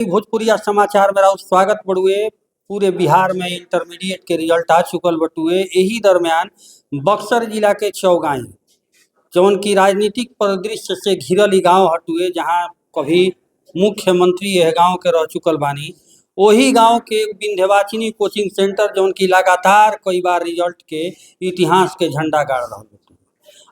भोजपुरिया समाचार में राउत स्वागत बड़ुए। पूरे बिहार में इंटरमीडिएट के रिजल्ट आ चुकल बटुए। यही दरमियान बक्सर जिला के चौगाई जौन की राजनीतिक परिदृश्य से घिरल ई गांव हटुए, जहां कभी मुख्यमंत्री यह गांव के रह चुकल बानी। वही गांव के विंध्यवासिनी कोचिंग सेंटर जौन की लगातार कई बार रिजल्ट के इतिहास के झंडा गाड़ रहा है।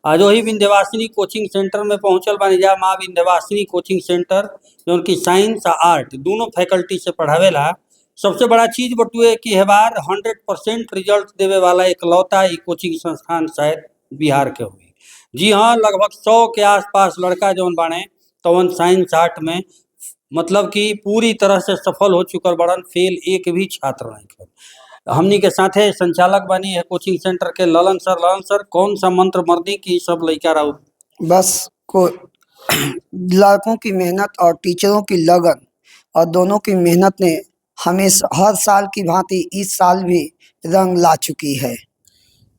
आज वही विंध्यवासिनी कोचिंग सेंटर में पहुंचल बानी जा। माँ विंध्यवासिनी कोचिंग सेंटर जौन की साइंस आ आर्ट दोनों फैकल्टी से पढ़ावेला। सबसे बड़ा चीज बटुए कि हर बार 100% रिजल्ट देवे वाला इकलौता ही कोचिंग संस्थान शायद बिहार के हुई। जी हाँ, लगभग 100 के आसपास लड़का जौन बाने तवन साइंस आर्ट में मतलब कि पूरी तरह से सफल हो चुकल बड़न। फेल एक भी छात्र नहीं। हमनी के साथे संचालक बनी है कोचिंग सेंटर के ललन सर। ललन सर, कौन सा मंत्र मर्दी की सब लड़का रहो? बस को लड़कों की मेहनत और टीचरों की लगन और दोनों की मेहनत ने हमेशा हर साल की भांति इस साल भी रंग ला चुकी है।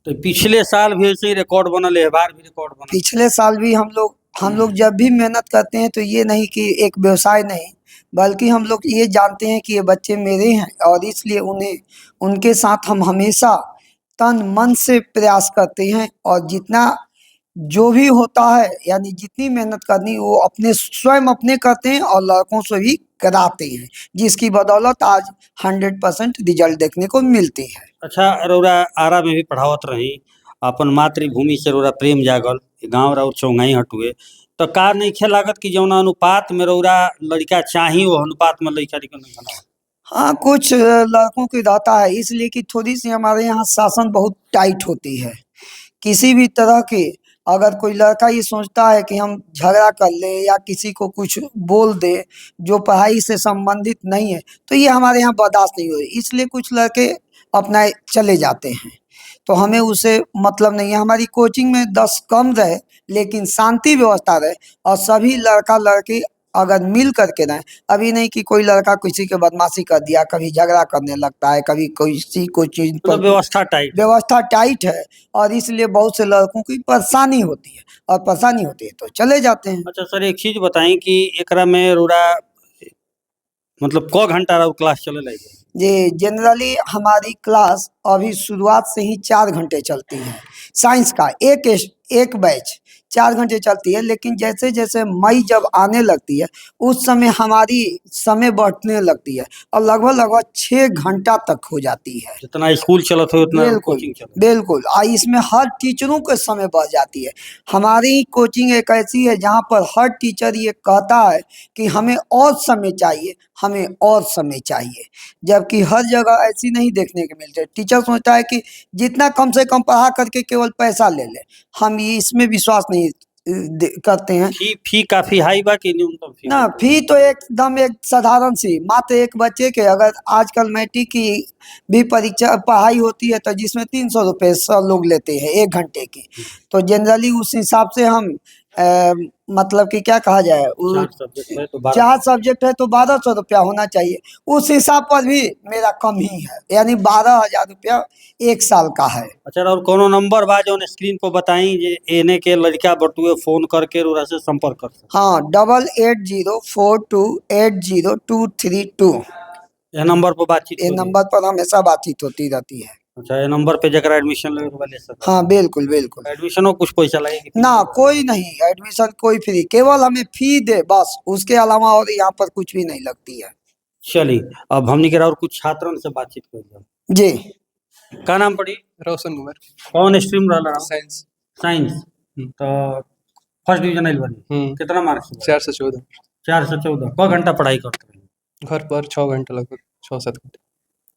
तो पिछले साल भी ऐसे ही रिकॉर्ड बनल है, बार भी रिकॉर्ड बना। पिछले साल भी हम लोग जब भी मेहनत करते हैं तो ये नहीं कि एक व्यवसाय नहीं, बल्कि हम लोग ये जानते हैं कि ये बच्चे मेरे हैं और इसलिए उन्हें उनके साथ हम हमेशा तन मन से प्रयास करते हैं। और जितना जो भी होता है यानी जितनी मेहनत करनी वो अपने स्वयं अपने करते हैं और लड़कों से भी कराते हैं, जिसकी बदौलत आज 100% रिजल्ट देखने को मिलती है। अच्छा, रौरा आरा में भी पढ़ावत रही, अपन मातृभूमि से रौरा प्रेम जागल, गाँव रौ चौंगाई हटुए, तो कार नहीं खे लागत कि जौन अनुपात में रौरा लड़का चाही वो अनुपात में लड़का नहीं बना? हाँ, कुछ लड़कों की रहता है, इसलिए कि थोड़ी सी हमारे यहाँ शासन बहुत टाइट होती है। किसी भी तरह के अगर कोई लड़का ये सोचता है कि हम झगड़ा कर ले या किसी को कुछ बोल दे जो पढ़ाई से संबंधित नहीं है, तो ये हमारे यहाँ बर्दाश्त नहीं हो, इसलिए कुछ लड़के अपना चले जाते हैं। तो हमें उसे मतलब नहीं है। हमारी कोचिंग में 10 कम रहे लेकिन शांति व्यवस्था रहे और सभी लड़का लड़की अगर मिल करके रहें। अभी नहीं कि कोई लड़का किसी के बदमाशी कर दिया, कभी झगड़ा करने लगता है, कभी किसी कोई चीज पर व्यवस्था टाइट है और इसलिए बहुत से लड़कों की परेशानी होती है और परेशानी होती है तो चले जाते हैं। अच्छा सर, एक चीज बताएं कि एकरा में रोरा मतलब क घंटा रहो क्लास चले लगे? जी, जनरली हमारी क्लास अभी शुरुआत से ही 4 घंटे चलती है। साइंस का एक बैच 4 घंटे चलती है, लेकिन जैसे जैसे मई जब आने लगती है उस समय हमारी समय बढ़ने लगती है और लगभग 6 घंटा तक हो जाती है। जितना स्कूल चलत हो उतना कोचिंग चलत। बिल्कुल, इसमें हर टीचरों के समय बढ़ जाती है। हमारी कोचिंग एक ऐसी है जहाँ पर हर टीचर ये कहता है कि हमें और समय चाहिए, हमें और समय चाहिए, जबकि हर जगह ऐसी नहीं देखने को मिलती है। टीचर सोचता है कि जितना कम से कम पढ़ा करके केवल पैसा ले ले। हम ये इसमें विश्वास नहीं करते हैं। फी काफी हाई बा कि न्यूनतम फी? ना, फी तो एकदम एक साधारण सी, मात्र एक बच्चे के अगर आजकल मैट्रिक की भी परीक्षा पढ़ाई होती है तो जिसमें 300 रुपये सब लोग लेते हैं 1 घंटे की। तो जनरली उस हिसाब से हम मतलब कि क्या कहा जाए, 4 सब्जेक्ट है तो 1200 रुपया होना चाहिए। उस हिसाब पर भी मेरा कम ही है, यानी 12,000 रुपया 1 साल का है। अच्छा, और कोनो नंबर बा जो स्क्रीन पर बताई जे एने के लड़का बटुए फोन करके रोरा से संपर्क कर सकते? हाँ, 8804280232। यह नंबर पर बातचीत? ये नंबर पर हमेशा बातचीत होती रहती है। अच्छा, ये नंबर पे जगह एडमिशन ले सकते? हाँ, बिल्कुल बिल्कुल। एडमिशन में कुछ पैसा लगेगा? ना, कोई नहीं, एडमिशन कोई फ्री, केवल हमें फी दे बस, उसके अलावा और यहाँ पर कुछ भी नहीं लगती है। चलिए, अब हमने कहा और कुछ छात्रों से बातचीत कर जी। का नाम पड़ी? रोशन कुमार। कौन स्ट्रीम रहा? साइंस। साइंस। तो फर्स्ट डिवीजन आइल बनी, कितना मार्क्स? 414। 414। क घंटा पढ़ाई करते हैं? घर पर 6 घंटे, लगभग 6-7 घंटे।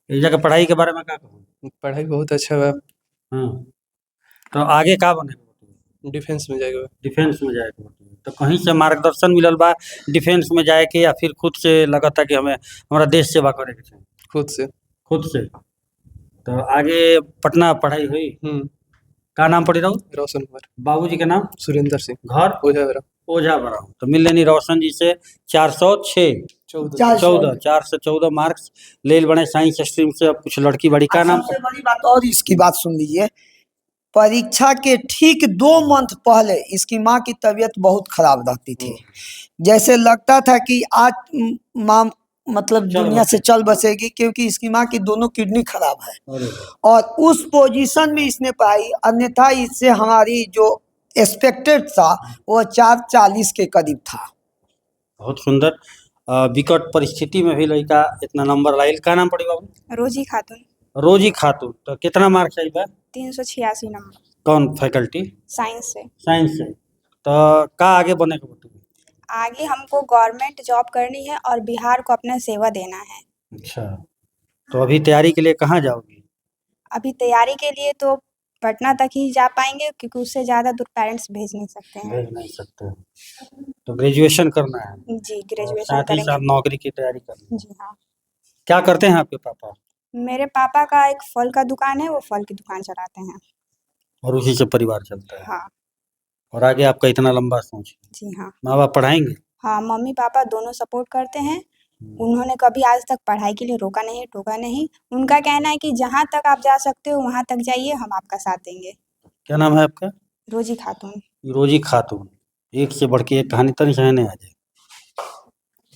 इस जगह पढ़ाई के बारे में क्या कहूँ? पढ़ाई बहुत अच्छा है। हाँ, तो आगे का बने? डिफेंस में जाएगा। डिफेंस में जाएगा? तो कहीं से मार्गदर्शन मिलल बा डिफेंस में जाए के, या फिर खुद से लगता कि हमें हमारा देश सेवा करे के चाहिए? खुद से। तो आगे पटना पढ़ाई हुई? का नाम पड़ी रहो? रोशन कुमार। बाबूजी के नाम? सुरेंद्र सिंह। घर? ओझा बड़ा। तो मिल लेनी रोशन जी से 414 मार्क्स ले बने साइंस स्ट्रीम से। अब कुछ लड़की बड़ी का नाम? सबसे बड़ी बात और इसकी बात सुन लीजिए, परीक्षा के ठीक 2 मंथ पहले इसकी माँ की तबीयत बहुत खराब रहती थी। जैसे लगता था कि आज माँ मतलब चल दुनिया से बसेगी। चल बसेगी, क्योंकि इसकी माँ की दोनों किडनी खराब है अरे और उस पोजीशन में इसने पाई, अन्यथा इससे हमारी जो एक्सपेक्टेड था वो 440 के करीब था। बहुत सुंदर। विकट परिस्थिति में भी लड़का इतना नंबर लाइल। का नाम पड़ी बाबू? रोजी खातून। रोजी खातून। तो कितना मार्क्स आई बा? 386 नंबर। कौन फैकल्टी? साइंस से। साइंस से। तो का आगे बने के बटू? आगे हमको गवर्नमेंट जॉब करनी है और बिहार को अपना सेवा देना है। अच्छा, तो अभी तैयारी के लिए कहाँ जाओगी? अभी तैयारी के लिए तो पटना तक ही जा पाएंगे, क्योंकि उससे ज़्यादा दूर पेरेंट्स भेज नहीं सकते हैं। भेज नहीं सकते हो। तो ग्रेजुएशन करना है जी, और ग्रेजुएशन साथ ही साथ करेंगे। नौकरी की तैयारी करनी है। जी हाँ। क्या करते हैं आपके पापा? मेरे पापा का एक फल का दुकान है, वो फल की दुकान चलाते हैं। और उसी से परिवार चलता है। हाँ। और आगे आपका इतना लंबा सोच है। जी हाँ। माँ बाप पढ़ाएंगे? हाँ, मम्मी पापा दोनों सपोर्ट करते हैं। उन्होंने कभी आज तक पढ़ाई के लिए रोका नहीं, टोका नहीं। उनका कहना है कि जहाँ तक आप जा सकते हो वहाँ तक जाइए, हम आपका साथ देंगे। क्या नाम है आपका? रोजी खातून। रोजी खातून। एक से बढ़ के एक कहानी तनी सहने आ जाए।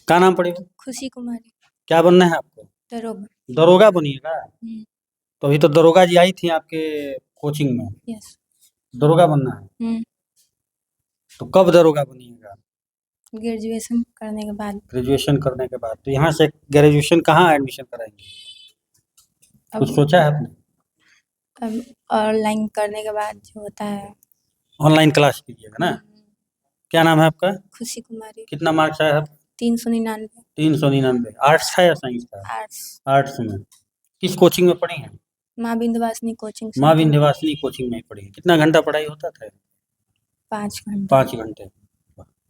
क्या नाम पड़ेगा? खुशी कुमारी। क्या बनना है आपको? दरोगा। दरोगा बनिएगा? हम्म। तो अभी तो दरोगा जी आई थी आपके कोचिंग में। यस। दरोगा बनना है? तो कब दरोगा बनिएगा? ग्रेजुएशन करने के बाद। ग्रेजुएशन करने के बाद। तो यहाँ से ग्रेजुएशन कहाँ एडमिशन कराएंगे? कुछ अब सोचा है आपने? अब ऑनलाइन करने के बाद जो होता है। ऑनलाइन क्लास कीजिएगा ना? क्या नाम है आपका? खुशी कुमारी। कितना मार्क्स आया है? 399। 399। आर्ट्स था या साइंस था? आर्ट्स। आर्ट्स में। किस कोचिंग में पढ़ी हैं? माँ विंध्यवासिनी कोचिंग माँ सेंटर। विंध्यवासिनी कोचिंग में ही पढ़ी हैं। कितना घंटा पढ़ाई होता था? 5 घंटे। 5 घंटे।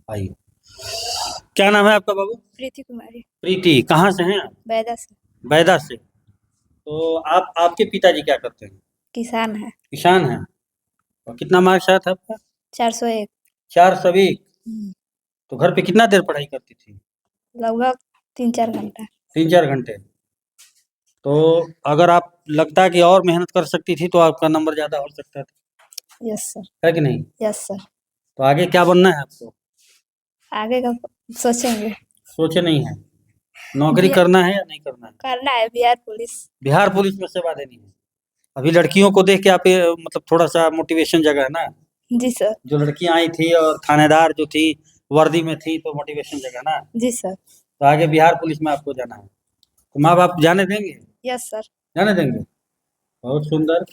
आइए। क्या नाम है आपका बाबू? प्रीति कुमारी। प्रीति। कहाँ से हैं आप? बैदा से। बैदा से। तो आपके पिताजी क्या करते हैं? किसान है। किसान हैं। और कितना मार्क्स आया था आपका? 401। 401। तो घर पे कितना देर पढ़ाई करती थी? लगभग 3-4 घंटा। 3-4 घंटे। तो अगर आप लगता है कि और मेहनत कर सकती थी तो आपका नंबर ज़्यादा हो सकता था। Yes sir. है कि नहीं? Yes sir. तो आगे क्या बनना है आपको? आगे का सोचेंगे। सोचे नहीं है? नौकरी बिहार- करना है या नहीं करना है? करना है बिहार पुलिस। बिहार पुलिस में सेवा देनी है। अभी लड़कियों को देख के आप मतलब थोड़ा सा मोटिवेशन जगह है ना? जी सर। जो लड़कियां आई थी और थानेदार जो थी वर्दी में थी, तो मोटिवेशन जगह ना? जी सर। तो आगे बिहार पुलिस में आपको जाना है। तो माँ बाप जाने देंगे? Yes sir. जाने देंगे। बहुत सुंदर।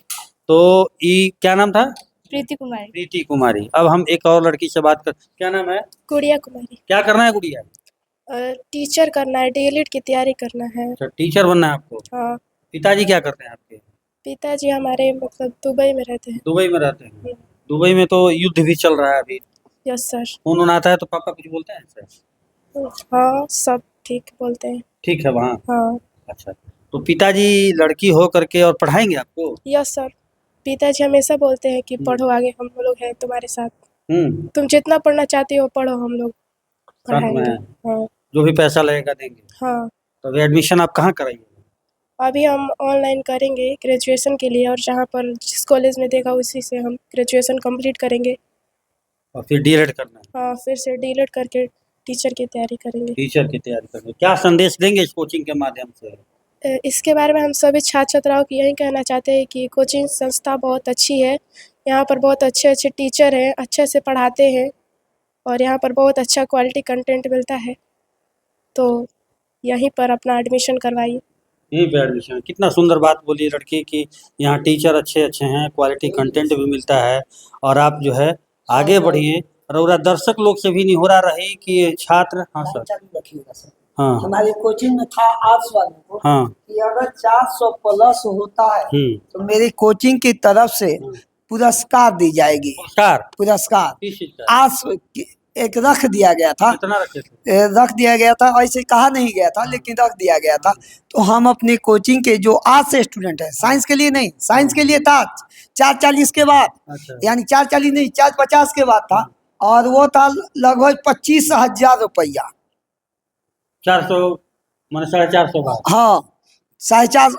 तो ये क्या नाम था? प्रीति कुमारी। प्रीति कुमारी। अब हम एक और लड़की से बात कर। क्या नाम है? गुड़िया कुमारी। क्या करना है गुड़िया? टीचर करना है, डीएलएड की तैयारी करना है। अच्छा, टीचर बनना है आपको। हाँ। पिताजी क्या करते हैं आपके? पिताजी हमारे मतलब दुबई में रहते हैं। दुबई में रहते हैं। दुबई में तो युद्ध भी चल रहा है अभी। Yes sir. फोन ऑन आता है तो पापा कुछ बोलते हैं सर? हाँ, सब ठीक बोलते हैं। ठीक है वहाँ। हाँ। अच्छा, तो पिताजी लड़की हो करके और पढ़ाएंगे आपको? Yes sir. पिताजी हमेशा बोलते हैं कि पढ़ो, आगे हम लोग हैं तुम्हारे साथ। तुम जितना पढ़ना चाहती हो पढ़ो, हम लोग साथ में पढ़ाएंगे। हैं। हाँ। जो भी पैसा लगेगा देंगे। हाँ। तो अभी एडमिशन आप कहाँ कराइए? अभी हम ऑनलाइन करेंगे ग्रेजुएशन के लिए, और जहाँ पर जिस कॉलेज में देगा उसी से हम ग्रेजुएशन कंप्लीट करेंगे। और फिर डीएलएड करना है? हाँ, फिर से डीएलएड करके टीचर की तैयारी करेंगे। टीचर की तैयारी करनी। क्या संदेश देंगे इस कोचिंग के माध्यम से? इसके बारे में हम सभी छात्र छात्राओं को यही कहना चाहते हैं कि कोचिंग संस्था बहुत अच्छी है। यहाँ पर बहुत अच्छे अच्छे टीचर हैं, अच्छे से पढ़ाते हैं, और यहाँ पर बहुत अच्छा क्वालिटी कंटेंट मिलता है। तो यहीं पर अपना एडमिशन करवाइए। यहीं पे एडमिशन। कितना सुंदर बात बोली लड़की की। यहाँ टीचर अच्छे अच्छे हैं, क्वालिटी कंटेंट भी मिलता है, और आप जो है आगे बढ़िए। और दर्शक लोग से भी निहोरा रही कि ये छात्र। हाँ सर। चालू रखिएगा सर। हाँ हमारे कोचिंग में था आर्ट्स वालों को हाँ। कि अगर 400 प्लस होता है तो मेरी कोचिंग की तरफ से पुरस्कार दी जाएगी। पुरस्कार किस चीज का? आर्ट्स एक रख दिया गया था। कितना रखे थे? रख दिया गया था, ऐसे कहा नहीं गया था लेकिन रख दिया गया था। तो हम अपनी कोचिंग के जो आर्ट्स से स्टूडेंट हैं, साइंस के लिए नहीं, साइंस के लिए था 440 के बाद। अच्छा। यानी 440 नहीं, 450 के बाद था, और वो था लगभग 25,000 रुपया। 400 मैंने 450 बार। हाँ, 4.5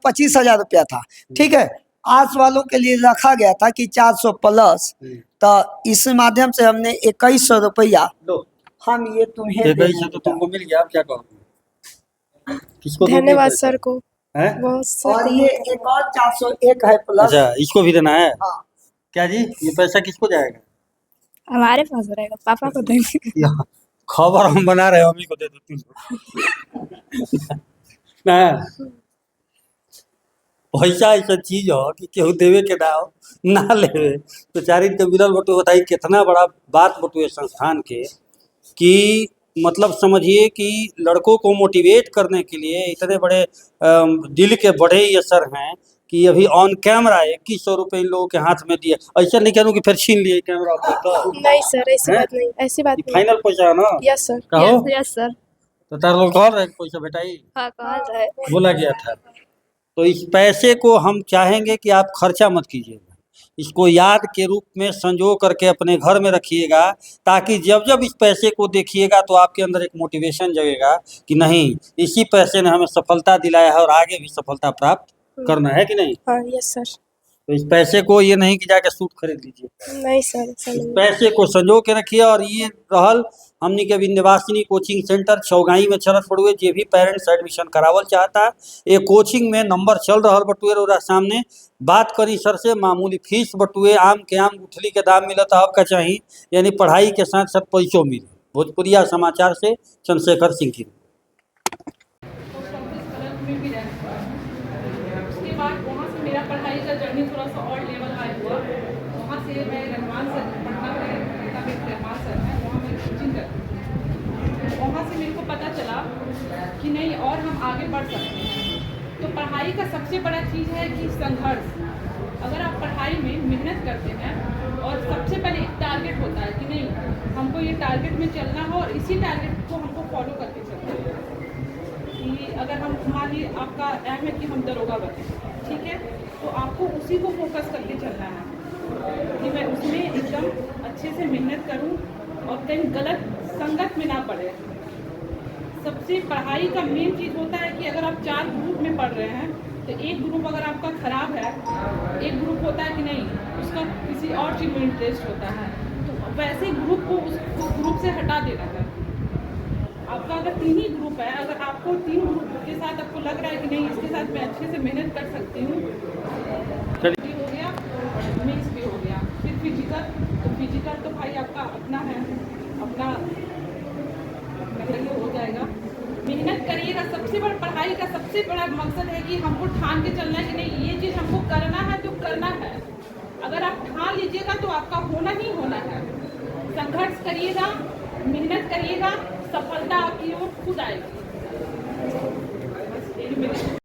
25,000 रुपया था। ठीक है, आर्ट्स वालों के लिए रखा गया था कि 400 प्लस। तो इस माध्यम से हमने 2100 रुपया लो, हम ये तुम्हें ये गई से तो तुमको मिल गया। आप क्या कहोगे? किसको दोगे धन्यवाद पैसा? सर को, हैं? बहुत सर और को ये बहुत- एक और 401 है प्लस। अच्छा, इसको भी देना है? हाँ। क्या जी, ये पैसा किसको जाएगा? हमारे पास रहेगा, पापा को देंगे। यहाँ खबर हम बना रहे हैं, हम ही को दे दो 300। ना पैसा ऐसा चीज हो कि केहू देवे के ना हो, ना लेवे। बेचारी के मिलल बटुए, बताई कितना बड़ा बात बटुए संस्थान के, कि मतलब समझिए कि लड़कों को मोटिवेट करने के लिए इतने बड़े दिल के बड़े ये सर हैं कि अभी ऑन कैमरा 2100 रुपये इन लोगों के हाथ में दिए। ऐसा नहीं करूँ कि फिर छीन लिए कैमरा पे, तो नहीं सर, ऐसी हैं? बात नहीं, ऐसी बात नहीं। फाइनल पैसा है ना? Yes sir. कहो यस सर। तो तार लोग कह रहे पैसा बेटाई हाँ, कहा जाए। बोला गया था। तो इस पैसे को हम चाहेंगे कि आप खर्चा मत कीजिएगा, इसको याद के रूप में संजो करके अपने घर में रखिएगा, ताकि जब जब इस पैसे को देखिएगा तो आपके अंदर एक मोटिवेशन जगेगा कि नहीं, इसी पैसे ने हमें सफलता दिलाया है और आगे भी सफलता प्राप्त करना है कि नहीं। हाँ यस सर। तो इस पैसे को ये नहीं कि जाके सूट खरीद लीजिए, नहीं सर, ऐसा इस नहीं। पैसे को संजो के रखिए। और ये रहल हमनी के विंध्यवासिनी कोचिंग सेंटर चौगाई में चलत पड़ुए, जे भी पेरेंट्स एडमिशन करावल चाहता, ये कोचिंग में नंबर चल रहा बटुए रौरा सामने। बात करी सर से, मामूली फीस बटुए, आम के आम गुठली के दाम मिलता आपका चाहिए, यानी पढ़ाई के साथ साथ पैसों मिले। भोजपुरिया समाचार से चंद्रशेखर सिंह की। में भी रहना। उसके बाद वहाँ से मेरा पढ़ाई का जर्नी थोड़ा सा और लेवल हाई हुआ। वहाँ से मैं रहमान सर, पटना में रहमान सर है, वहाँ मैं कोचिंग करती हूँ। वहाँ से मेरे को पता चला कि नहीं, और हम आगे बढ़ सकते हैं। तो पढ़ाई का सबसे बड़ा चीज़ है कि संघर्ष। अगर आप पढ़ाई में मेहनत करते हैं और सबसे पहले एक टारगेट होता है कि नहीं, हमको ये टारगेट में चलना हो, और इसी टारगेट को हमको फॉलो करके चलना है। कि अगर हम, मान लीजिए आपका एम है कि हम दरोगा बने, ठीक है, तो आपको उसी को फोकस करके चलना है कि मैं उसमें एकदम अच्छे से मेहनत करूं और कहीं गलत संगत में ना पड़े। सबसे पढ़ाई का मेन चीज़ होता है कि अगर आप 4 ग्रुप में पढ़ रहे हैं तो एक ग्रुप अगर आपका ख़राब है, एक ग्रुप होता है कि नहीं उसका किसी और चीज़ में इंटरेस्ट होता है, तो वैसे ग्रुप को उस ग्रुप से हटा देना है। आपका अगर 3 ही ग्रुप है, अगर आपको 3 ग्रुप के साथ आपको लग रहा है कि नहीं इसके साथ मैं अच्छे से मेहनत कर सकती हूँ, भी हो गया, मेंस भी हो गया, फिर फिजिकल, तो फिजिकल तो भाई आपका अपना है, अपना हो जाएगा। मेहनत करिएगा। सबसे बड़ा पढ़ाई का सबसे बड़ा मकसद है कि हमको ठान के चलना है कि नहीं ये चीज़ हमको करना है तो करना है। अगर आप ठान लीजिएगा तो आपका होना ही होना है। संघर्ष करिएगा, मेहनत करिएगा, सफलता आपकी ओर खुद आएगी।